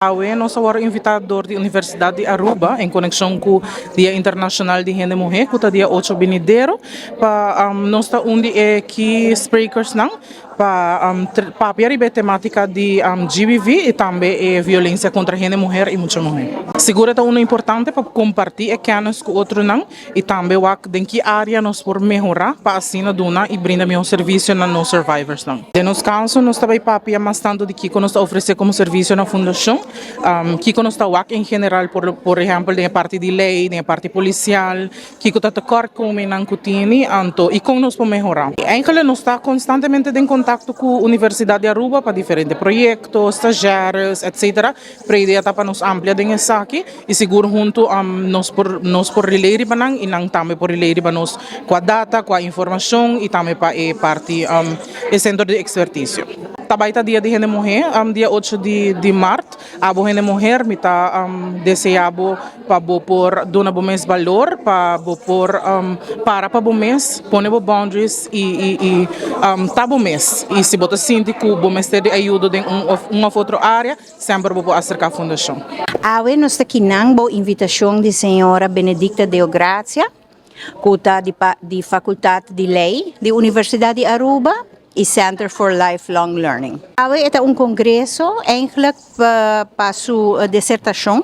Nós somos invitador da Universidade de Aruba em conexão com o Dia Internacional de Gênero e Mulher, que é o dia 8 de janeiro, para nós está aqui speakers não para a temática de GBV e também violência contra gênero e mulher e muita mulher. Segura é importante para compartilhar canos com outro não e também em que área nós por melhorar para assim dona e brindar melhor serviço na nos survivors não. De nos caso nós também papia mais tanto de que nós oferecer como serviço na fundação, que nós está em geral por exemplo na parte de lei, na parte policial, que está acordo com o cutini anto e como nós por melhorar. Em geral nós está constantemente em contato com a Universidade de Aruba para diferentes projetos, estagiários, etc. Para a ideia para nos ampliar dessa aqui e seguro junto nós por relay banang e não também por relay nós com a data, com a informação e também para a parte o centro de expertise. Tabaita dia de gênero mulher, dia 8 de março, a gênero mulher me está desejando para por dona bom mês valor, para por para bom mês, pôr boundaries e tá bom mês. E se botar síndico, bom mês ter ajuda em uma outra área, sempre vou acercar a fundação. Awe nós aqui nang bo invitação de senhora Benedicta Deo Gracia, cuta de Faculdade de Lei da Universidade de Aruba e Center for Lifelong Learning. Awe é congresso eigenlijk para sua dissertação,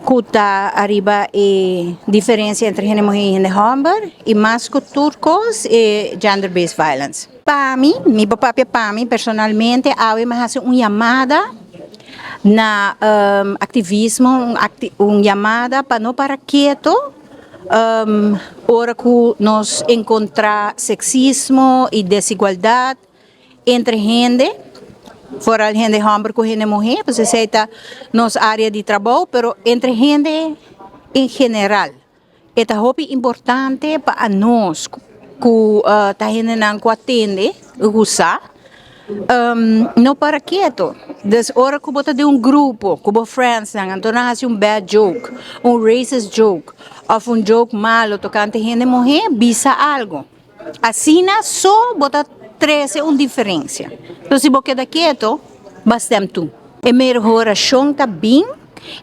cuta arriba e diferença entre gênero mulher e gênero homem e mais turcos e gender-based violence. Para mim, personalmente, awe me hace uma chamada na ativismo, chamada para não parar quieto, ora que nós encontrar sexismo e desigualdade entre gente, fora gente homem com gente mulher, você aceita nossa área de trabalho, pero entre gente em geral. É importante para nós que tá gente não atende, usar. Não para quieto. Das hora que você de grupo, como friends, então faz bad joke, racist joke, ou joke malo, tocante gente morrer, bisa algo. Assim, só você traz diferença. Então, se você queda quieto, basta tu. A melhoração também,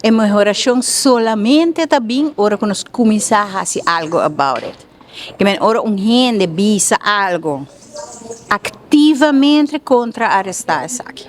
a melhoração solamente também, hora que nós começamos a fazer algo about it. Que hora gente bisa algo. Ativamente contra arrestar essa aqui.